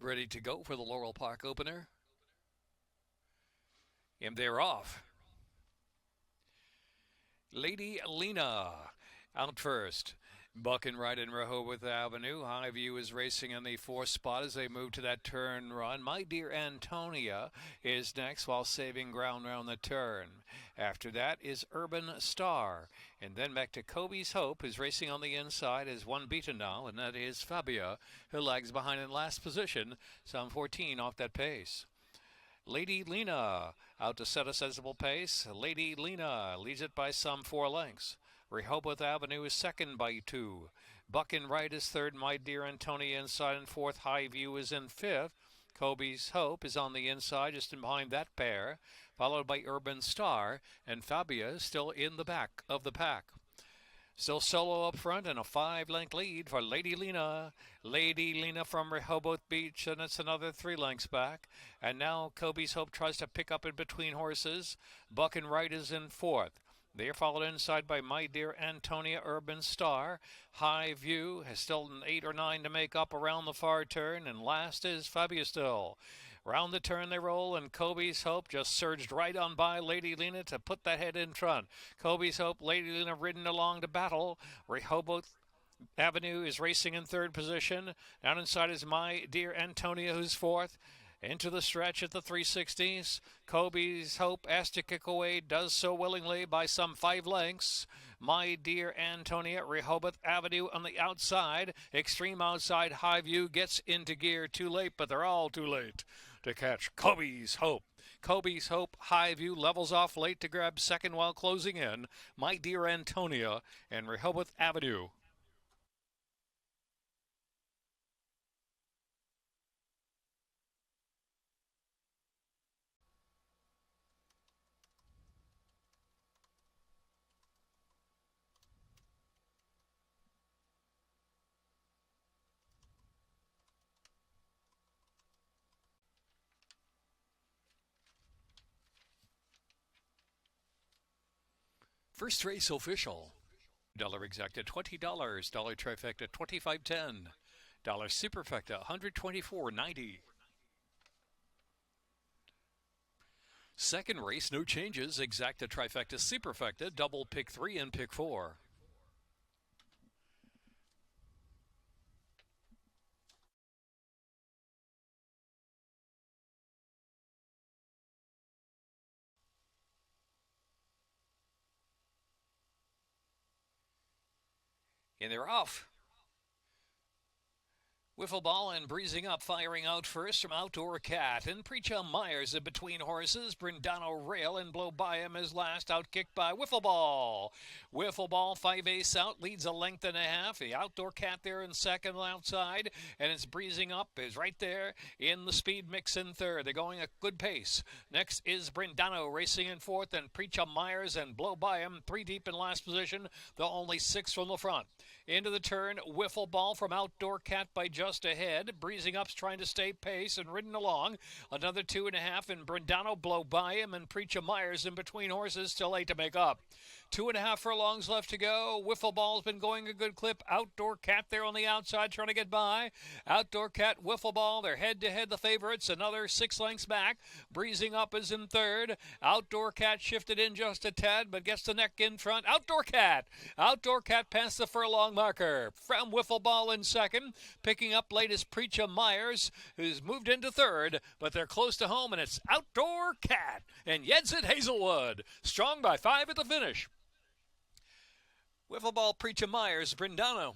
ready to go for the Laurel Park opener. And they're off. Lady Lena out first. Bucking right in Rehoboth Avenue. High View is racing in the fourth spot as they move to that turn run. My Dear Antonia is next while saving ground around the turn. After that is Urban Star. And then back to Kobe's Hope, who's racing on the inside, is one beaten now, and that is Fabia, who lags behind in last position, some 14 off that pace. Lady Lena out to set a sensible pace. Lady Lena leads it by some 4 lengths. Rehoboth Avenue is second by 2. Bucking right is third. My Dear Antonia inside in fourth. High View is in fifth. Kobe's Hope is on the inside, just in behind that pair, followed by Urban Star, and Fabia is still in the back of the pack. Still solo up front and a 5-length lead for Lady Lena. Lady Lena from Rehoboth Beach, and it's another 3 lengths back. And now Kobe's Hope tries to pick up in between horses. Bucking right is in fourth. They are followed inside by My Dear Antonia, Urban Star. High View has still an 8 or 9 to make up around the far turn, and last is Fabia still. Round the turn they roll, and Kobe's Hope just surged right on by Lady Lena to put that head in front. Kobe's Hope, Lady Lena ridden along to battle. Rehoboth Avenue is racing in third position. Down inside is My Dear Antonia, who's fourth. Into the stretch at the 360s. Kobe's Hope asked to kick away, does so willingly by some 5 lengths. My Dear Antonia, Rehoboth Avenue on the outside. Extreme outside. High View gets into gear too late, but they're all too late to catch Kobe's Hope. Kobe's Hope, High View levels off late to grab second while closing in. My Dear Antonia and Rehoboth Avenue. First race official. Dollar exacta $20. Dollar trifecta $25.10. Dollar superfecta $124.90. Second race, no changes. Exacta, trifecta, superfecta, double pick 3 and pick 4. And they're off. Wiffle ball and breezing up, firing out first from Outdoor Cat. And Preacher Myers in between horses. Brindano Rail and Blow By Him is last, outkicked by Wiffle Ball. Wiffle Ball, 5-ace out, leads a length and a half. The Outdoor Cat there in second outside. And it's breezing up, is right there in the speed mix in third. They're going a good pace. Next is Brindano racing in fourth, and Preacher Myers and Blow By Him 3 deep in last position. They're only 6 from the front. Into the turn, Wiffle Ball from Outdoor Cat by just ahead. Breezing Up's trying to stay pace and ridden along. Another 2.5, and Brindano Blow By Him and Preacher Myers in between horses, still 8 to make up. 2.5 furlongs left to go. Wiffle Ball's been going a good clip. Outdoor Cat there on the outside trying to get by. Outdoor Cat, Wiffle Ball, they're head-to-head the favorites. Another 6 lengths back. Breezing Up is in third. Outdoor Cat shifted in just a tad, but gets the neck in front. Outdoor Cat past the furlong marker. From Wiffle Ball in second. Picking up late is Preacher Myers, who's moved into third, but they're close to home, and it's Outdoor Cat and Yedson Hazelwood. Strong by 5 at the finish. Wiffle Ball, Preacher Myers, Brindano.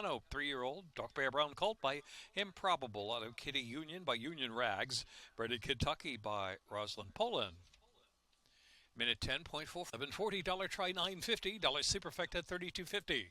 Brindano, 3-year-old, dark bear brown colt by Improbable out of Kitty Union by Union Rags. Bred in Kentucky by Rosalind Poland. Minute 10.4, $740, try $950, superfecta $32.50.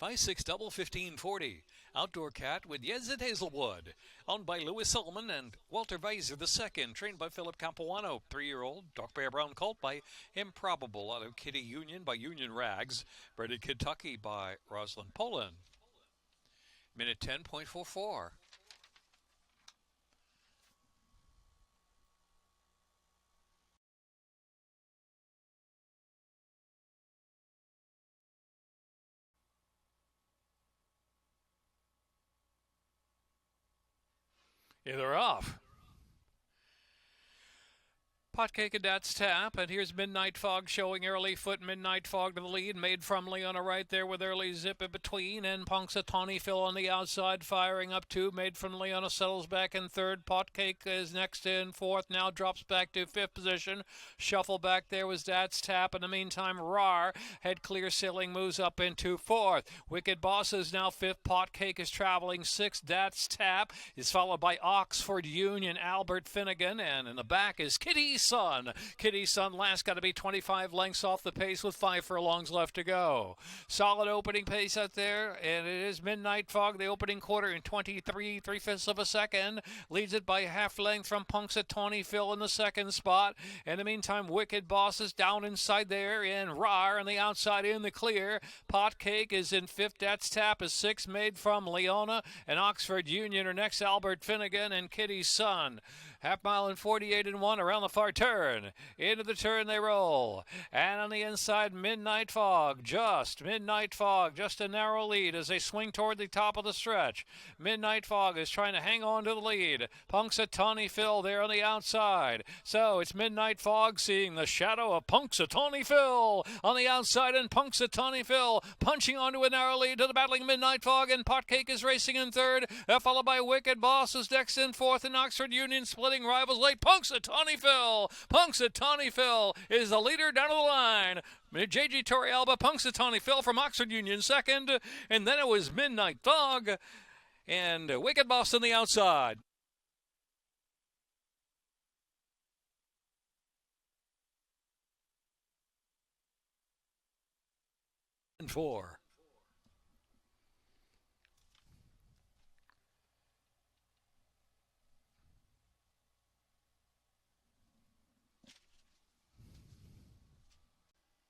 5-6 double 1540. Outdoor Cat with Yezid Hazelwood. Owned by Louis Solomon and Walter Weiser II. Trained by Philip Capuano. 3-year-old Dark Bear Brown Colt by Improbable. Out of Kitty Union by Union Rags. Bred in Kentucky by Rosalind Poland. Minute 10.44. Yeah, they're off. Potcake and Dad's Tap, and here's Midnight Fog showing early foot. Midnight Fog to the lead, made from Leona right there with early zip in between, and Punxsutawney Phil on the outside firing up two. Made from Leona settles back in third. Potcake is next in fourth, now drops back to fifth position. Shuffle back there was Dad's Tap. In the meantime, Rar, head clear sailing, moves up into fourth. Wicked Boss is now fifth. Potcake is traveling sixth. Dad's Tap is followed by Oxford Union, Albert Finnegan, and in the back is Kitty Sun. Kitty Sun last got to be 25 lengths off the pace with 5 furlongs left to go. Solid opening pace out there, and it is Midnight Fog, the opening quarter in 23 3/5 of a second. Leads it by half length from Punxsutawney Phil in the second spot. In the meantime, Wicked Boss is down inside there, and Rar on the outside in the clear. Potcake is in fifth. That's Tap is sixth, made from Leona, and Oxford Union are next. Albert Finnegan and Kitty Sun. Half mile and 48 and 1 around the far turn. Into the turn they roll. And on the inside, Midnight Fog. Just a narrow lead as they swing toward the top of the stretch. Midnight Fog is trying to hang on to the lead. Punxsutawney Phil there on the outside. So it's Midnight Fog seeing the shadow of Punxsutawney Phil on the outside, and Punxsutawney Phil punching onto a narrow lead to the battling Midnight Fog, and Potcake is racing in third, followed by Wicked Boss is next in fourth, and Oxford Union splitting rivals late. Punxsutawney Phil is the leader down to the line. J.G. Torrealba, Punxsutawney Phil from Oxford Union second, and then it was Midnight Fog and Wicked Boss on the outside. And 4.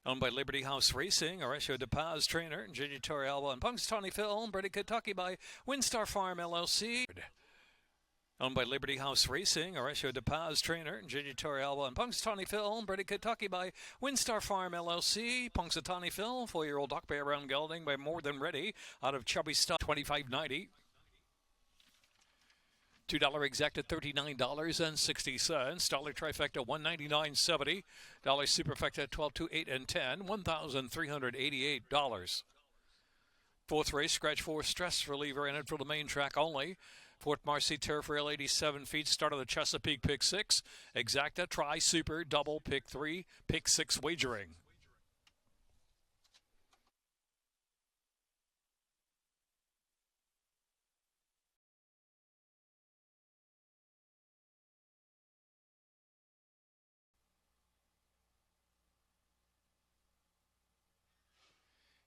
Owned by Liberty House Racing, Horacio De Paz trainer, J.J. Torrealba, and Punxsutawney Phil, bred in Kentucky by Windstar Farm LLC. Owned by Liberty House Racing, Horacio De Paz trainer, J.J. Torrealba, and Punxsutawney Phil, bred in Kentucky by Windstar Farm LLC. Punxsutawney Phil, 4-year-old Dock Bay around gelding by More Than Ready, out of Chubby Stuff, $25.90. $2 exacta, $39.60. Dollar trifecta, $199.70. Dollar superfecta, 12, 2, 8, and 10. $1,388. Fourth race, scratch 4 stress reliever entered for the main track only. Fort Marcy Turf Rail, 87 feet. Start of the Chesapeake, pick 6. Exacta, try, super, double, pick 3, pick 6 wagering.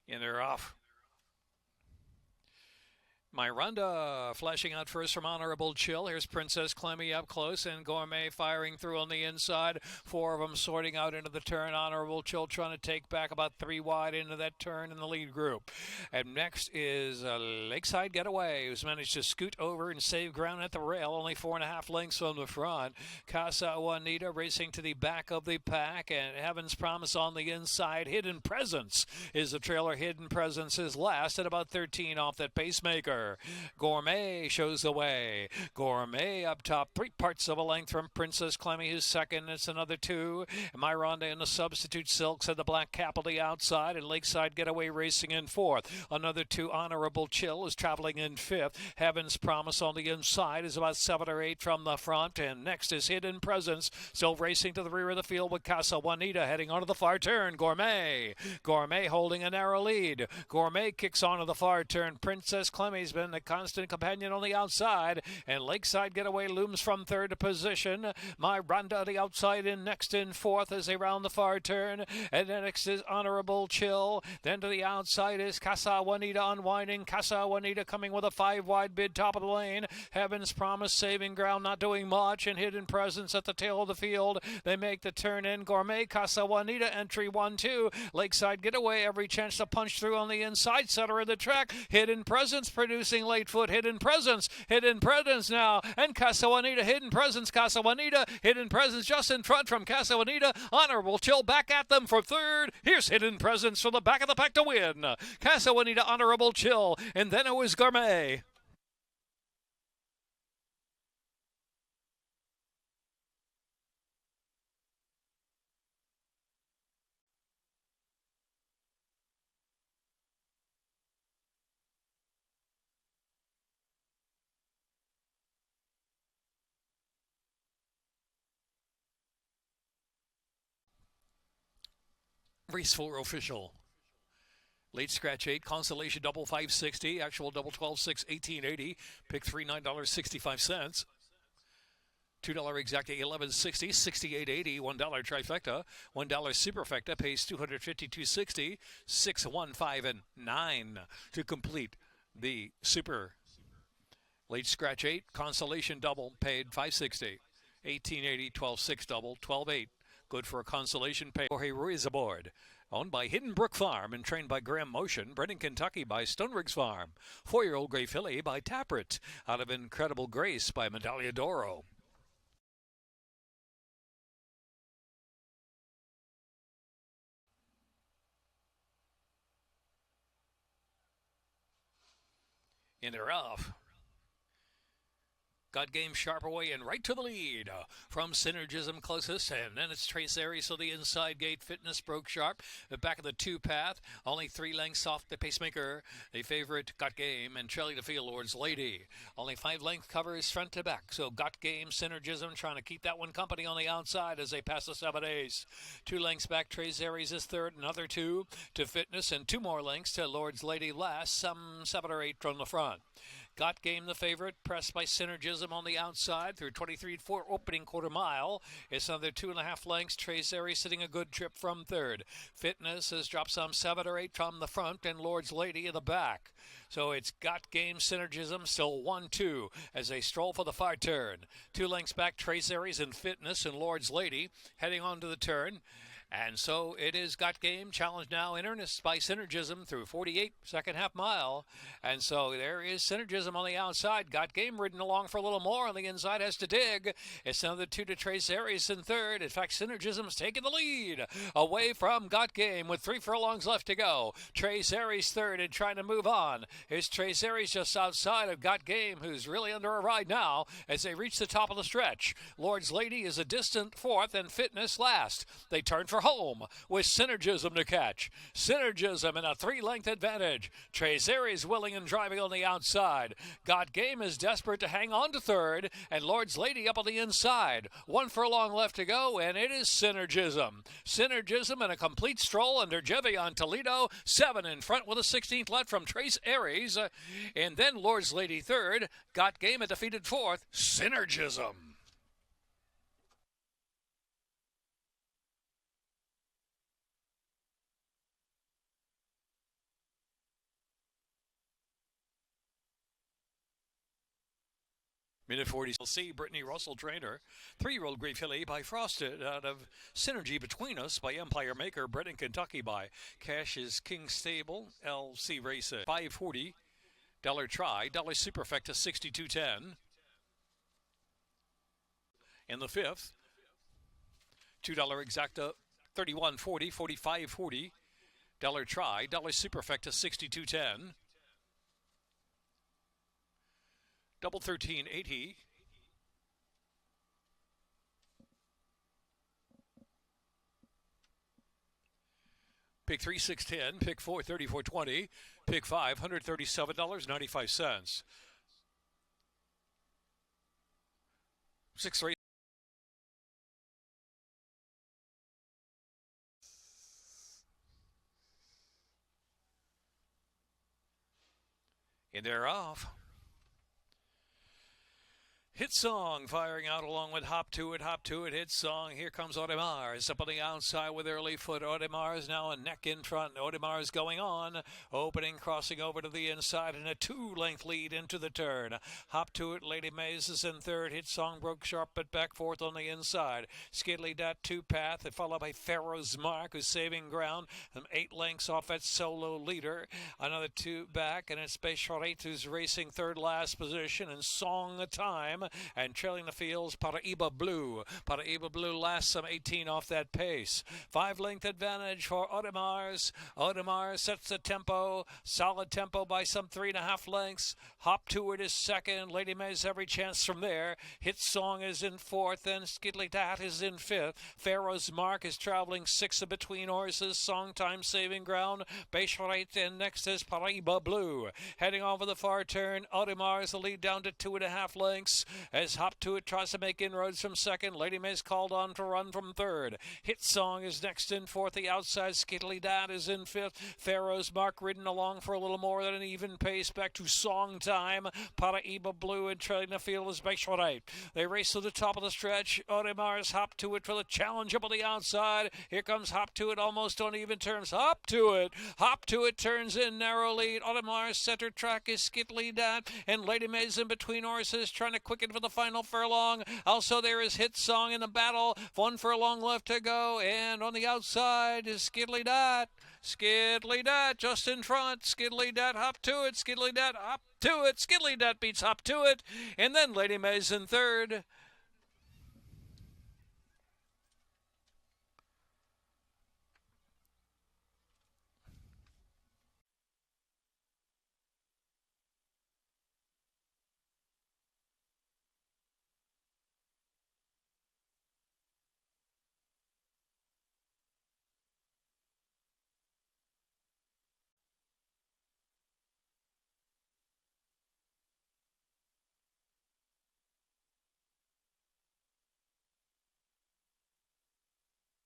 And they're off. Miranda flashing out first from Honorable Chill. Here's Princess Clemmy up close, and Gourmet firing through on the inside. 4 of them sorting out into the turn. Honorable Chill trying to take back about 3 wide into that turn in the lead group. And next is Lakeside Getaway, who's managed to scoot over and save ground at the rail, only 4.5 lengths from the front. Casa Juanita racing to the back of the pack, and Heaven's Promise on the inside. Hidden Presence is the trailer. Hidden Presence is last at about 13 off that pacemaker. Gourmet shows the way. Gourmet up top, 3 parts of a length from Princess Clemmy, who's second. It's another 2. Miranda in the Substitute Silks and the Black Cap on the outside, and Lakeside Getaway racing in fourth. Another 2, Honorable Chill, is traveling in fifth. Heaven's Promise on the inside is about 7 or 8 from the front, and next is Hidden Presence, still racing to the rear of the field with Casa Juanita heading onto the far turn. Gourmet holding a narrow lead. Gourmet kicks onto the far turn. Princess Clemmy's been a constant companion on the outside. And Lakeside Getaway looms from third position. My Rhonda the outside in next in fourth as they round the far turn. And then next is Honorable Chill. Then to the outside is Casa Juanita unwinding. Casa Juanita coming with a 5-wide bid top of the lane. Heaven's Promise saving ground, not doing much. And Hidden Presence at the tail of the field. They make the turn in. Gourmet Casa Juanita entry 1-2. Lakeside Getaway every chance to punch through on the inside. Center of the track. Hidden Presence producing late foot. Hidden Presence now. And Casa Juanita. Hidden Presence. Casa Juanita. Hidden Presence just in front from Casa Juanita. Honorable Chill back at them for third. Here's Hidden Presence from the back of the pack to win. Casa Juanita, Honorable Chill. And then it was Gourmet. Race 4 official. Late scratch 8, consolation double 560, actual double 12.6, 18.80, pick 3 $9.65. $2 exacta 11.60, 68.80, $1 trifecta, $1 superfecta pays $252.60, 6, 1, 5, and 9 to complete the super. Late scratch 8, consolation double paid 560, 18.80, 12.6 double, 12.8. Good for a consolation pay. Jorge Ruiz aboard. Owned by Hidden Brook Farm and trained by Graham Motion. Bred in Kentucky by Stone Riggs Farm. 4-year-old Gray Filly by Tappert. Out of Incredible Grace by Medaglia d'Oro. And they're off. Got game sharp away and right to the lead. From Synergism closest, and then it's Trace Aries, so the inside gate. Fitness broke sharp. The back of the 2 path. Only 3 lengths off the pacemaker. The favorite Got Game and trailing the field Lord's Lady. Only 5 length covers front to back. So Got Game, Synergism trying to keep that one company on the outside as they pass the 7 A's. 2 lengths back. Trace Aries is third. Another 2 to Fitness and 2 more lengths to Lord's Lady last. Some 7 or 8 from the front. Got Game the favorite, pressed by Synergism on the outside through 23-4 opening quarter mile. It's another 2.5 lengths. Trace Aries sitting a good trip from third. Fitness has dropped some 7 or 8 from the front and Lord's Lady in the back. So it's Got Game, Synergism, still 1-2 as they stroll for the far turn. 2 lengths back, Trace Aries and Fitness and Lord's Lady heading on to the turn. And so it is Got Game, challenged now in earnest by Synergism through 48, second half mile. And so there is Synergism on the outside. Got Game ridden along for a little more. On the inside has to dig. It's another 2 to Trace Aries in third. In fact, Synergism's taking the lead away from Got Game with 3 furlongs left to go. Trace Aries third and trying to move on. Here's Trace Aries just outside of Got Game, who's really under a ride now as they reach the top of the stretch. Lord's Lady is a distant fourth and Fitness last. They turn for home with Synergism to catch. Synergism in a 3-length advantage. Trace Aries willing and driving on the outside. Got Game is desperate to hang on to third, and Lord's Lady up on the inside. 1 furlong left to go, and it is Synergism. Synergism in a complete stroll under Jevion Toledo. 7 in front with a 16th left from Trace Aries. And then Lord's Lady third. Got Game a defeated fourth. Synergism. Minute 40. We'll see Brittany Russell trainer. 3-year-old Gray Filly by Frosted out of Synergy Between Us by Empire Maker. Bred in Kentucky by Cash is King Stable. LC Racing. $5.40. Try. $1 Superfecta 62.10. In the 5th. $2 exacta 31.40. 45.40. Try. $1 Superfecta 62.10. Double 13.80. Pick 3, 6.10. Pick 4, 34.20. Pick 5, $137.95. 6 race. In They're off. Hit Song firing out along with Hop to It, Hit Song. Here comes Audemars up on the outside with early foot. Audemars now a neck in front. Audemars going on. Opening, crossing over to the inside, and a 2-length lead into the turn. Hop to It, Lady Mays is in third. Hit Song broke sharp but back fourth on the inside. Skidley Dat 2-path, followed by Pharaoh's Mark, who's saving ground. 8 lengths off that solo leader. Another 2 back, and it's Bécharet who's racing third last position, and Song Time. And trailing the fields, Paraiba Blue. Paraiba Blue lasts some 18 off that pace. 5-length advantage for Audemars. Audemars sets the tempo. Solid tempo by some 3.5 lengths. Hop to It is second. Lady Mays every chance from there. Hit Song is in fourth, and Skidley Dat is in fifth. Pharaoh's Mark is traveling sixth between horses. Song Time saving ground. Bécharet, and next is Paraiba Blue. Heading over the far turn, Audemars the lead down to 2.5 lengths. As Hop to It tries to make inroads from second. Lady Mays called on to run from third. Hit Song is next in fourth. The outside Skidley Dat is in fifth. Pharaoh's Mark ridden along for a little more than an even pace. Back to Song Time. Paraiba Blue and trailing the field is Bécharet. They race to the top of the stretch. Audemars Hop to It for the challenge up on the outside. Here comes Hop to It almost on even terms. Hop to It. Hop to It turns in narrow lead. Audemars center track is Skidley Dat, and Lady Mays in between horses trying to quicken for the final furlong. Also there is Hit Song in the battle. 1 furlong left to go, and on the outside is Skidley Dat. Skidley Dat just in front. Skidley Dat Hop to It. Skidley Dat Hop to It. Skidley Dat beats Hop to It, and then Lady Mays in third.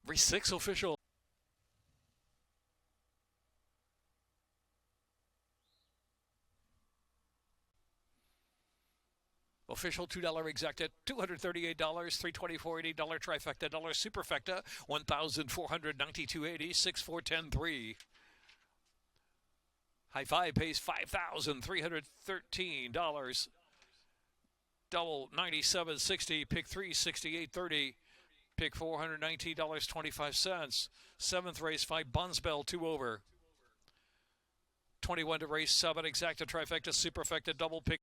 Race 6 official. Official $2 exacta, $238, $324.80 trifecta, $1 superfecta, $1,492.80, 6,410.3. High five pays $5,313. Double $97.60, pick 3 $68.30. Pick $419.25. Seventh race, 5 Bunsbell, 2 over. 21 to race 7, exacta, trifecta, superfecta, double pick.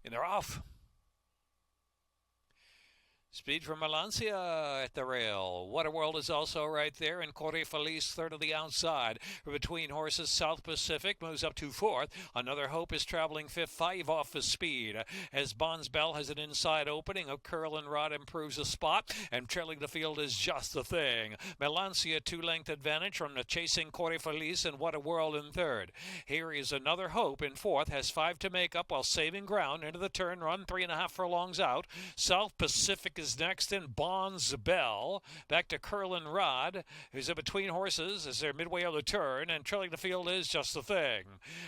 And they're off. Speed from Melancia at the rail. What a World is also right there. And Corre Feliz third of the outside. Between horses, South Pacific moves up to fourth. Another Hope is traveling fifth, 5 off the speed. As Bonsbell has an inside opening. A Curl and Rod improves a spot. And trailing the field is Just the Thing. Melancia 2-length advantage from the chasing Corre Feliz, and What a World in third. Here is Another Hope in fourth. Has 5 to make up while saving ground into the turn run. 3.5 furlongs out. South Pacific is next in Bonds Bell. Back to Curlin Rod, who's in between horses as they're midway on the turn, and trailing the field is Just the Thing.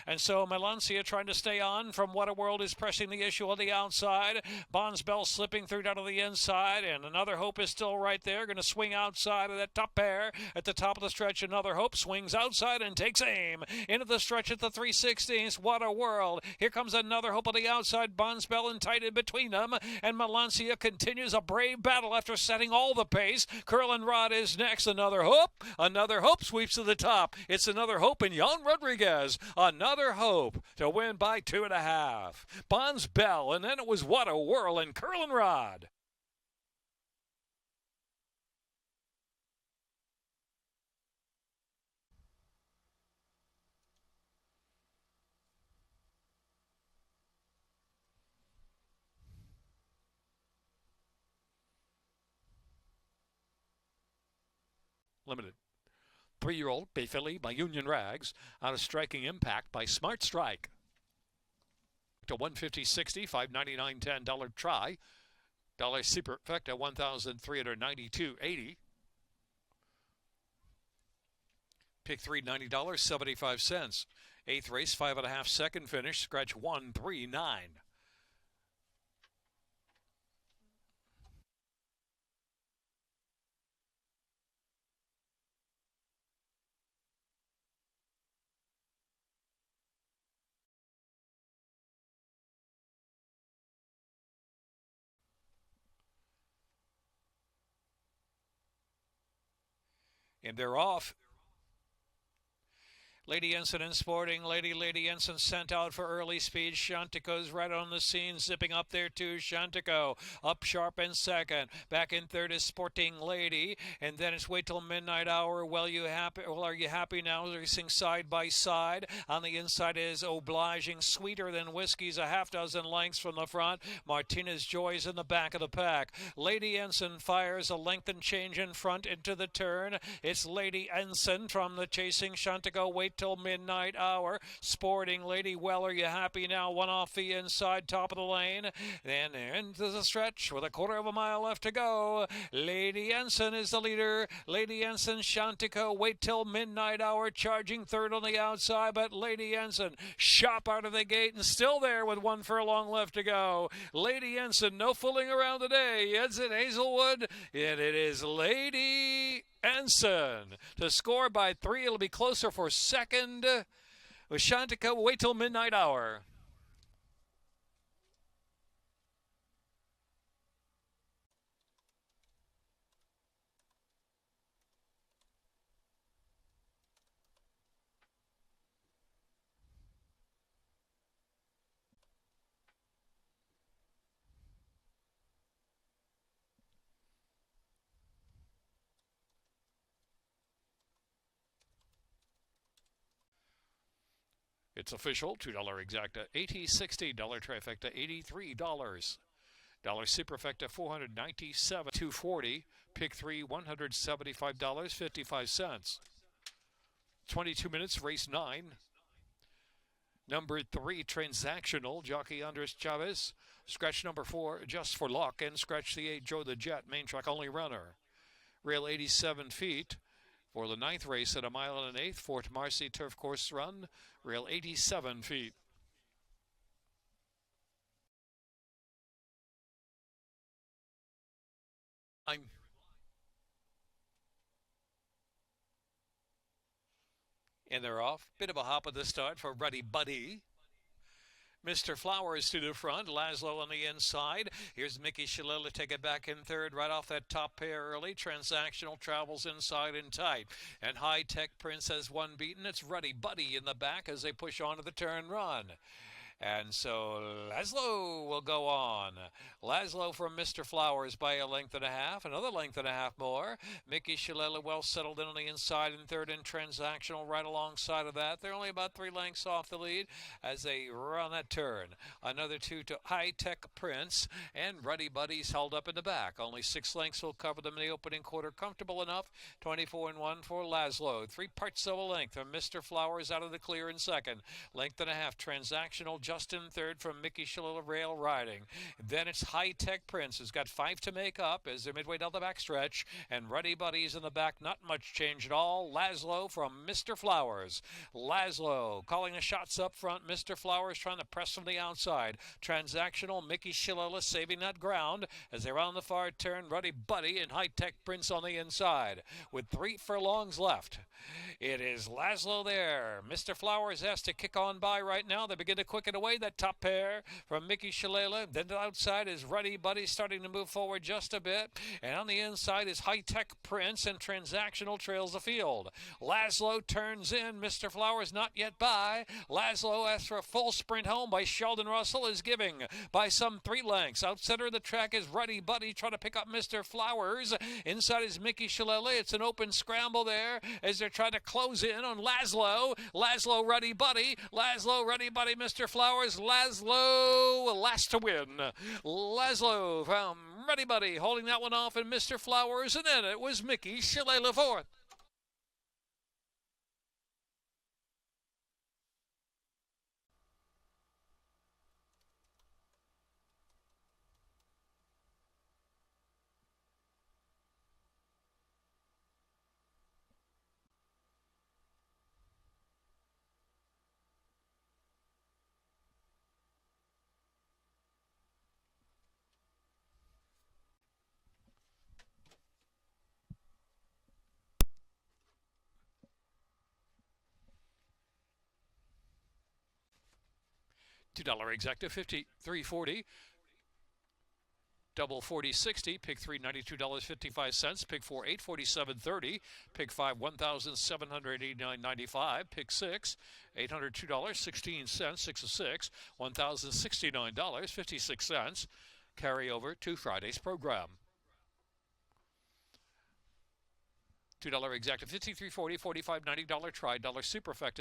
And so Melancia trying to stay on from What a World is pressing the issue on the outside. Bonds Bell slipping through down to the inside, and Another Hope is still right there. Going to swing outside of that top pair at the top of the stretch. Another Hope swings outside and takes aim into the stretch at the 3/16. What a World. Here comes Another Hope on the outside. Bonds Bell and tight in between them, and Melancia continues a brave battle after setting all the pace. Curlin Rod is next. Another Hope. Another Hope sweeps to the top. It's Another Hope and Jan Rodriguez. Another Hope to win by 2.5. Bonds Bell, and then it was What a Whirl and Curlin Rod. Limited. 3-year-old Bay Philly by Union Rags on a striking impact by Smart Strike. To 150.60, $599.10 try. Super effect at 1,392.80. Pick three, $90.75. Eighth race, 5.5 second finish. Scratch 139. And they're off. Lady Ensign in Sporting. Lady Ensign sent out for early speed. Shantico's right on the scene, zipping up there too. Shantico up sharp in second. Back in third is Sporting Lady. And then it's Wait Till Midnight Hour. Well, are you happy now? Racing side by side. On the inside is Obliging. Sweeter Than Whiskey's a half dozen lengths from the front. Martinez Joy's in the back of the pack. Lady Ensign fires a length and change in front into the turn. It's Lady Ensign from the chasing Shantico. Wait Till Midnight Hour. Sporting Lady, well, are you happy now? One off the inside, top of the lane. Then into the stretch with a quarter of a mile left to go. Lady Ensign is the leader. Lady Ensign, Shantico, Wait Till Midnight Hour, charging third on the outside, but Lady Ensign shop out of the gate and still there with 1 furlong left to go. Lady Ensign, no fooling around today. It's at Hazelwood, and it is Lady Ensign to score by 3. It'll be closer for second with Shantico. Wait Till Midnight Hour. It's official, $2 exacta, $80, $60, trifecta, $83. Dollar superfecta, $497, $240. Pick three, $175.55. 22 minutes, race 9. Number 3, transactional, jockey Andres Chavez. Scratch number 4, just for luck, and scratch the 8, Joe the Jet, main track only runner. Rail 87 feet. For the 9th race at 1 1/8, Fort Marcy Turf Course Run, rail 87 feet. And they're off. Bit of a hop at the start for Ruddy Buddy. Mr. Flowers to the front, Laszlo on the inside. Here's Mickey Shalila, take it back in third, right off that top pair early. Transactional travels inside and tight. And High Tech Prince has one beaten. It's Ruddy Buddy in the back as they push on to the turn run. And so Laszlo will go on. Laszlo from Mr. Flowers by a length and a half. Another length and a half more. Mickey Shalala well settled in on the inside and third, and transactional right alongside of that. They're only about 3 lengths off the lead as they run that turn. Another 2 to High Tech Prince, and Ruddy Buddy's held up in the back. Only 6 lengths will cover them in the opening quarter. Comfortable enough. 24-1 for Laszlo. 3 parts of a length from Mr. Flowers out of the clear in second. Length and a half. Transactional just in third from Mickey Shalala Rail riding. Then it's High Tech Prince, who's got 5 to make up as they're midway down the backstretch, and Ruddy Buddy's in the back. Not much change at all. Laszlo from Mr. Flowers. Laszlo calling the shots up front. Mr. Flowers trying to press from the outside. Transactional, Mickey Shalala saving that ground as they're on the far turn. Ruddy Buddy and High Tech Prince on the inside with 3 furlongs left. It is Laszlo there. Mr. Flowers has to kick on by right now. They begin to quicken away that top pair from Mickey Shalala. Then the outside is Ruddy Buddy starting to move forward just a bit. And on the inside is High Tech Prince, and Transactional trails the field. Laszlo turns in. Mr. Flowers not yet by. Laszlo, after a full sprint home by Sheldon Russell, is giving by some 3 lengths. Out center of the track is Ruddy Buddy trying to pick up Mr. Flowers. Inside is Mickey Shalala. It's an open scramble there as they're trying to close in on Laszlo. Laszlo, Ruddy Buddy. Laszlo, Ruddy Buddy, Mr. Flowers. Laszlo last to win. Laszlo from Ruddy Buddy holding that one off, and Mr. Flowers, and then it was Mickey Shalala fourth. $2 exacta 53.40. Double 40.60, pick 3 $92.55, pick 4 847.30, pick 5 $1,789.95, pick 6 $802.16, 6 of 6 $1,069.56. Carry over to Friday's program. $2 exacta 53.40, $45.90 try, $1 superfecta